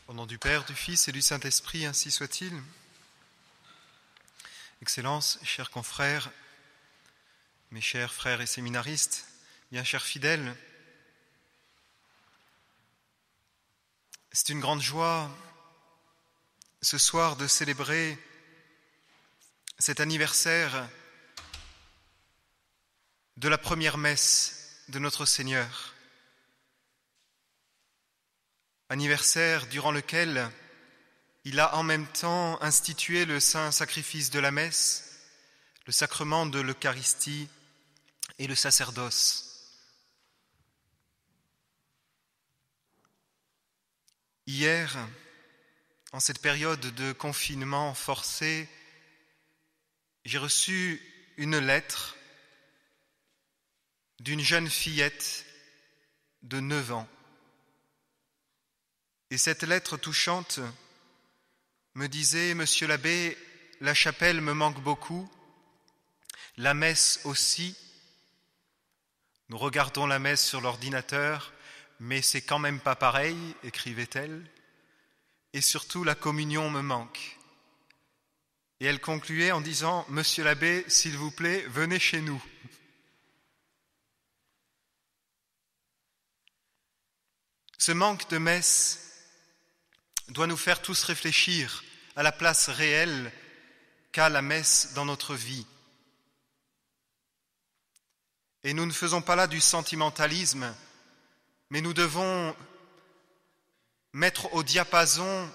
Au nom du Père, du Fils et du Saint-Esprit, ainsi soit-il. Excellences, chers confrères, mes chers frères et séminaristes, bien chers fidèles, c'est une grande joie ce soir de célébrer cet anniversaire de la première messe de notre Seigneur. Anniversaire durant lequel il a en même temps institué le saint sacrifice de la messe, le sacrement de l'Eucharistie et le sacerdoce. Hier, en cette période de confinement forcé, j'ai reçu une lettre d'une jeune fillette de 9 ans. Et cette lettre touchante me disait « Monsieur l'abbé, la chapelle me manque beaucoup, la messe aussi. Nous regardons la messe sur l'ordinateur, mais c'est quand même pas pareil, écrivait-elle. Et surtout, la communion me manque. » Et elle concluait en disant « Monsieur l'abbé, s'il vous plaît, venez chez nous. » Ce manque de messe doit nous faire tous réfléchir à la place réelle qu'a la messe dans notre vie. Et nous ne faisons pas là du sentimentalisme, mais nous devons mettre au diapason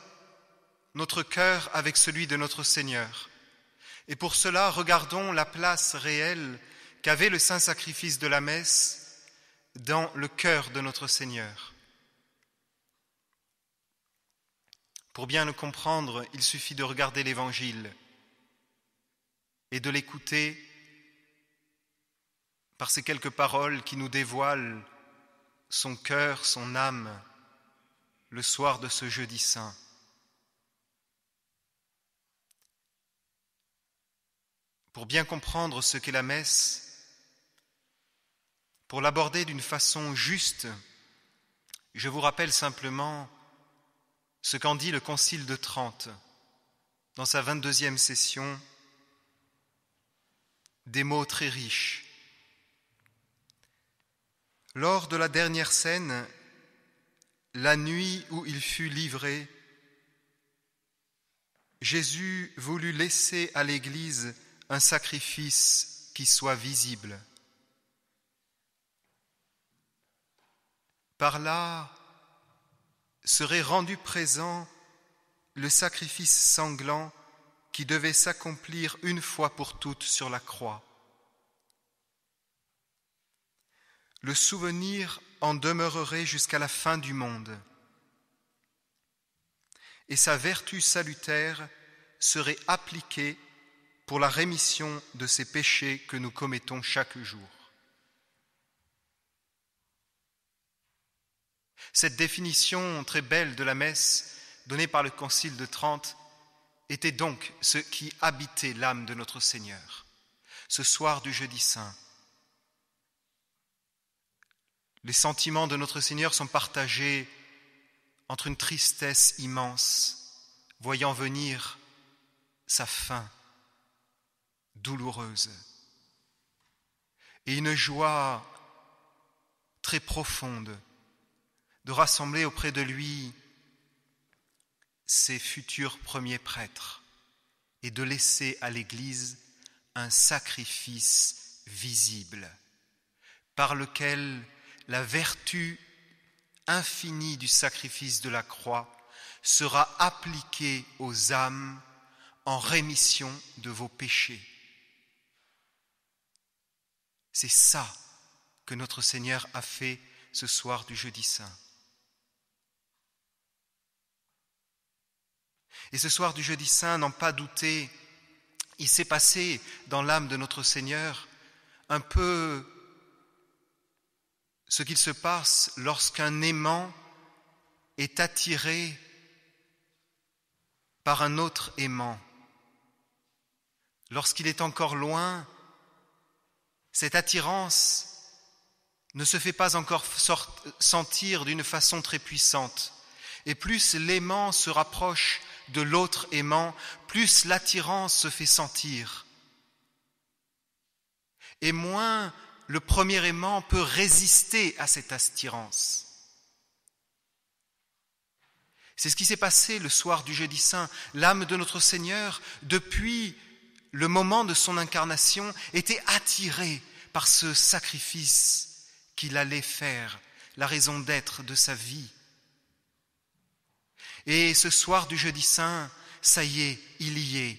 notre cœur avec celui de notre Seigneur. Et pour cela, regardons la place réelle qu'avait le saint sacrifice de la messe dans le cœur de notre Seigneur. Pour bien le comprendre, il suffit de regarder l'Évangile et de l'écouter par ces quelques paroles qui nous dévoilent son cœur, son âme, le soir de ce jeudi saint. Pour bien comprendre ce qu'est la messe, pour l'aborder d'une façon juste, je vous rappelle simplement ce qu'en dit le Concile de Trente, dans sa 22e session, des mots très riches. Lors de la dernière scène, la nuit où il fut livré, Jésus voulut laisser à l'Église un sacrifice qui soit visible. Par là, serait rendu présent le sacrifice sanglant qui devait s'accomplir une fois pour toutes sur la croix. Le souvenir en demeurerait jusqu'à la fin du monde, et sa vertu salutaire serait appliquée pour la rémission de ces péchés que nous commettons chaque jour. Cette définition très belle de la messe donnée par le Concile de Trente était donc ce qui habitait l'âme de notre Seigneur, ce soir du jeudi saint. Les sentiments de notre Seigneur sont partagés entre une tristesse immense, voyant venir sa fin douloureuse, et une joie très profonde de rassembler auprès de lui ses futurs premiers prêtres et de laisser à l'Église un sacrifice visible par lequel la vertu infinie du sacrifice de la croix sera appliquée aux âmes en rémission de vos péchés. C'est ça que notre Seigneur a fait ce soir du jeudi saint. Et ce soir du jeudi saint, n'en pas douter, il s'est passé dans l'âme de notre Seigneur un peu ce qu'il se passe lorsqu'un aimant est attiré par un autre aimant. Lorsqu'il est encore loin, cette attirance ne se fait pas encore sentir d'une façon très puissante, Et plus l'aimant se rapproche de l'autre aimant, plus l'attirance se fait sentir. Et moins le premier aimant peut résister à cette attirance. C'est ce qui s'est passé le soir du Jeudi Saint. L'âme de notre Seigneur, depuis le moment de son incarnation, était attirée par ce sacrifice qu'il allait faire, la raison d'être de sa vie. Et ce soir du Jeudi Saint, ça y est, il y est.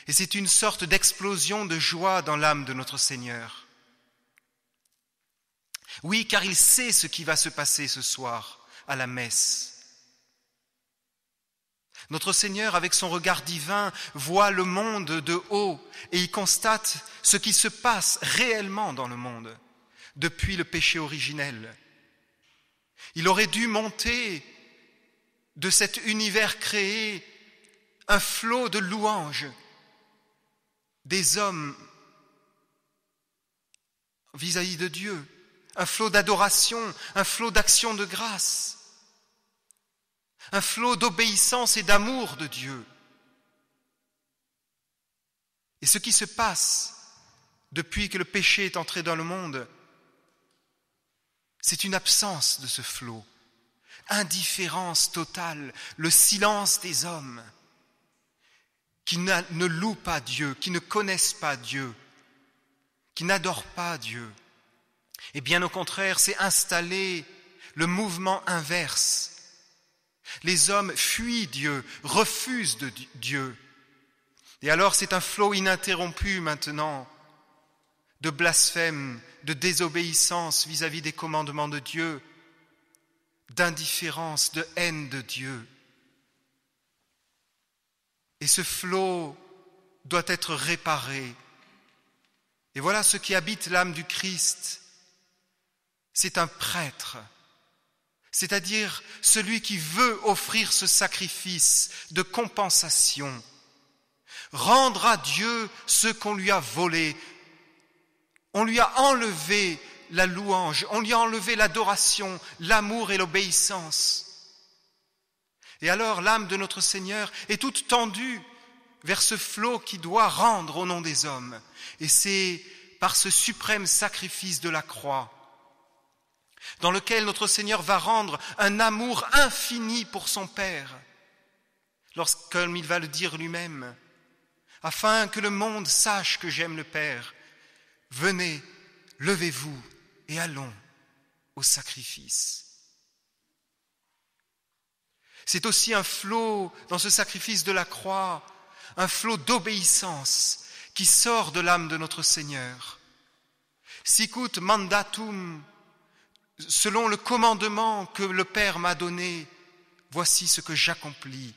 Et c'est une sorte d'explosion de joie dans l'âme de notre Seigneur. Oui, car il sait ce qui va se passer ce soir à la messe. Notre Seigneur, avec son regard divin, voit le monde de haut et il constate ce qui se passe réellement dans le monde depuis le péché originel. Il aurait dû monter de cet univers créé un flot de louanges des hommes vis-à-vis de Dieu, un flot d'adoration, un flot d'action de grâce, un flot d'obéissance et d'amour de Dieu. Et ce qui se passe depuis que le péché est entré dans le monde, c'est une absence de ce flot, indifférence totale, le silence des hommes qui ne louent pas Dieu, qui ne connaissent pas Dieu, qui n'adorent pas Dieu. Et bien au contraire, c'est installé le mouvement inverse. Les hommes fuient Dieu, refusent de Dieu. Et alors c'est un flot ininterrompu maintenant de blasphème, de désobéissance vis-à-vis des commandements de Dieu, d'indifférence, de haine de Dieu. Et ce flot doit être réparé. Et voilà ce qui habite l'âme du Christ. C'est un prêtre, c'est-à-dire celui qui veut offrir ce sacrifice de compensation, rendre à Dieu ce qu'on lui a volé. On lui a enlevé la louange, on lui a enlevé l'adoration, l'amour et l'obéissance. Et alors l'âme de notre Seigneur est toute tendue vers ce flot qui doit rendre au nom des hommes. Et c'est par ce suprême sacrifice de la croix, dans lequel notre Seigneur va rendre un amour infini pour son Père, comme il va le dire lui-même, afin que le monde sache que j'aime le Père. Venez, levez-vous et allons au sacrifice. C'est aussi un flot, dans ce sacrifice de la croix, un flot d'obéissance qui sort de l'âme de notre Seigneur. Sicut mandatum, selon le commandement que le Père m'a donné, voici ce que j'accomplis.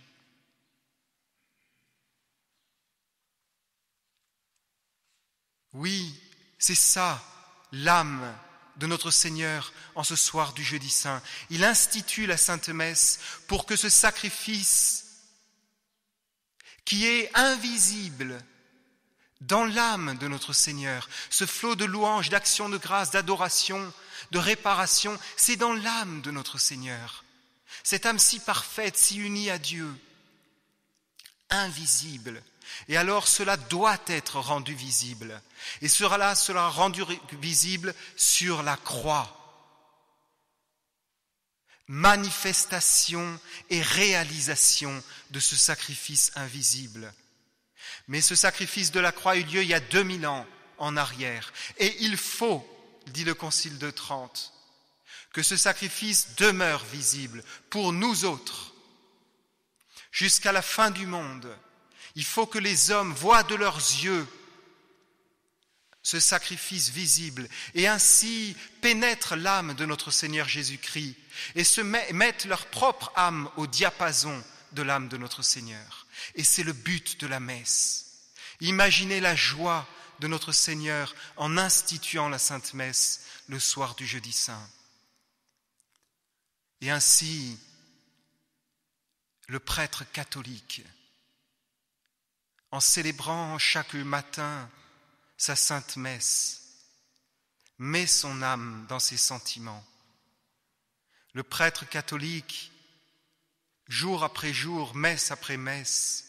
Oui, c'est ça, l'âme de notre Seigneur en ce soir du Jeudi Saint. Il institue la Sainte Messe pour que ce sacrifice qui est invisible dans l'âme de notre Seigneur, ce flot de louanges, d'action de grâce, d'adoration, de réparation, c'est dans l'âme de notre Seigneur. Cette âme si parfaite, si unie à Dieu, invisible. Et alors cela doit être rendu visible. Et cela sera rendu visible sur la croix. Manifestation et réalisation de ce sacrifice invisible. Mais ce sacrifice de la croix a eu lieu il y a 2000 ans en arrière. Et il faut, dit le Concile de Trente, que ce sacrifice demeure visible pour nous autres jusqu'à la fin du monde. Il faut que les hommes voient de leurs yeux ce sacrifice visible et ainsi pénètrent l'âme de notre Seigneur Jésus-Christ et mettent leur propre âme au diapason de l'âme de notre Seigneur. Et c'est le but de la messe. Imaginez la joie de notre Seigneur en instituant la Sainte Messe le soir du Jeudi Saint. Et ainsi, le prêtre catholique, en célébrant chaque matin sa Sainte Messe, met son âme dans ses sentiments. Le prêtre catholique jour après jour, messe après messe,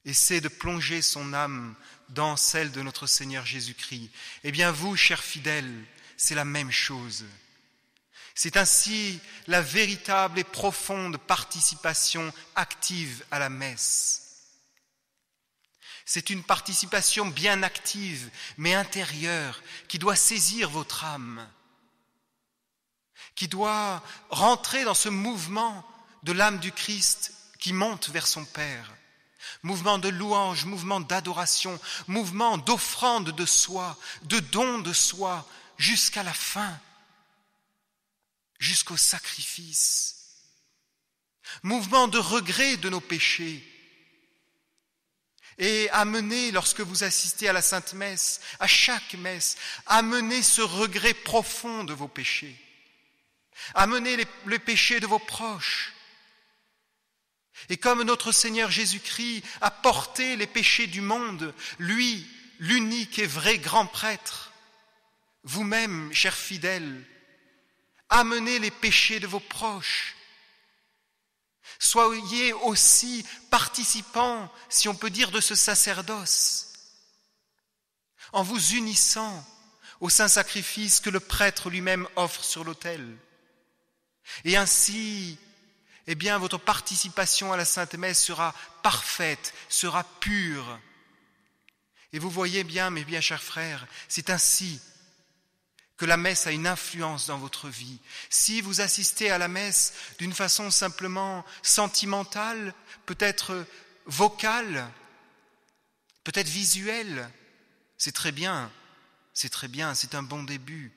essaie de plonger son âme dans celle de notre Seigneur Jésus-Christ. Eh bien vous, chers fidèles, c'est la même chose. C'est ainsi la véritable et profonde participation active à la messe. C'est une participation bien active, mais intérieure, qui doit saisir votre âme, qui doit rentrer dans ce mouvement de l'âme du Christ qui monte vers son Père. Mouvement de louange, mouvement d'adoration, mouvement d'offrande de soi, de don de soi, jusqu'à la fin, jusqu'au sacrifice. Mouvement de regret de nos péchés. Et amenez, lorsque vous assistez à la Sainte Messe, à chaque messe, amenez ce regret profond de vos péchés. Amenez les péchés de vos proches. Et comme notre Seigneur Jésus-Christ a porté les péchés du monde, lui, l'unique et vrai grand prêtre, vous-même, chers fidèles, amenez les péchés de vos proches. Soyez aussi participants, si on peut dire, de ce sacerdoce, en vous unissant au saint sacrifice que le prêtre lui-même offre sur l'autel. Et ainsi, eh bien, votre participation à la Sainte Messe sera parfaite, sera pure. Et vous voyez bien, mes bien chers frères, c'est ainsi que la messe a une influence dans votre vie. Si vous assistez à la messe d'une façon simplement sentimentale, peut-être vocale, peut-être visuelle, c'est très bien, c'est un bon début.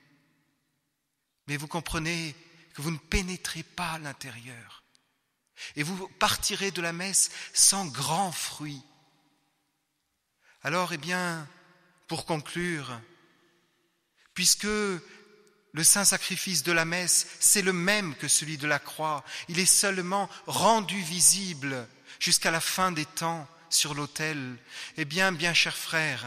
Mais vous comprenez que vous ne pénétrez pas à l'intérieur. Et vous partirez de la messe sans grand fruit. Alors, eh bien, pour conclure, puisque le saint sacrifice de la messe, c'est le même que celui de la croix, il est seulement rendu visible jusqu'à la fin des temps sur l'autel, eh bien, bien chers frères,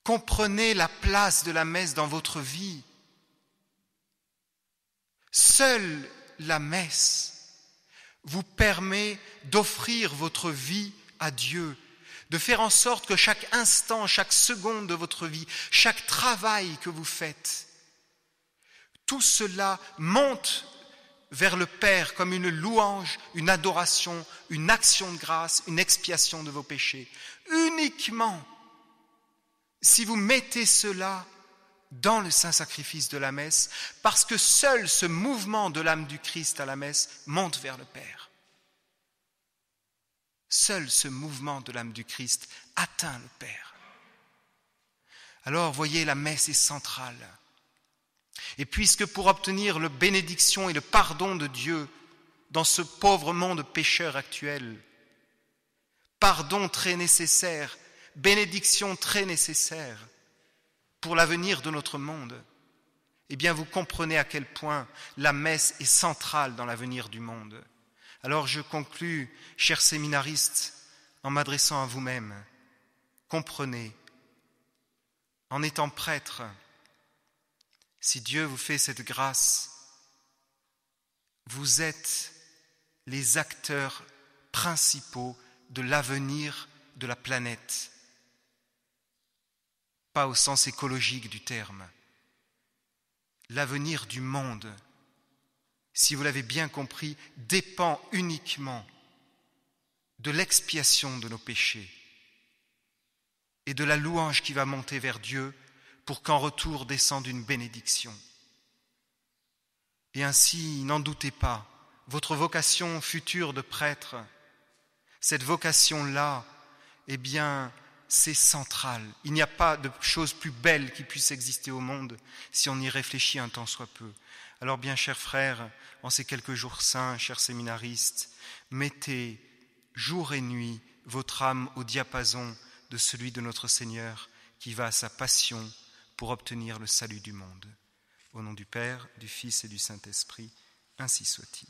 comprenez la place de la messe dans votre vie. Seule la messe vous permet d'offrir votre vie à Dieu, de faire en sorte que chaque instant, chaque seconde de votre vie, chaque travail que vous faites, tout cela monte vers le Père comme une louange, une adoration, une action de grâce, une expiation de vos péchés. Uniquement si vous mettez cela dans le saint sacrifice de la messe, parce que seul ce mouvement de l'âme du Christ à la messe monte vers le Père. Seul ce mouvement de l'âme du Christ atteint le Père. Alors, voyez, la messe est centrale. Et puisque pour obtenir la bénédiction et le pardon de Dieu dans ce pauvre monde pécheur actuel, pardon très nécessaire, bénédiction très nécessaire pour l'avenir de notre monde, eh bien vous comprenez à quel point la messe est centrale dans l'avenir du monde. Alors je conclus, chers séminaristes, en m'adressant à vous-même. Comprenez, en étant prêtre, si Dieu vous fait cette grâce, vous êtes les acteurs principaux de l'avenir de la planète. Pas au sens écologique du terme. L'avenir du monde, si vous l'avez bien compris, dépend uniquement de l'expiation de nos péchés et de la louange qui va monter vers Dieu pour qu'en retour descende une bénédiction. Et ainsi, n'en doutez pas, votre vocation future de prêtre, cette vocation-là, eh bien, c'est central. Il n'y a pas de chose plus belle qui puisse exister au monde si on y réfléchit un tant soit peu. Alors bien, chers frères, en ces quelques jours saints, chers séminaristes, mettez jour et nuit votre âme au diapason de celui de notre Seigneur qui va à sa passion pour obtenir le salut du monde. Au nom du Père, du Fils et du Saint-Esprit, ainsi soit-il.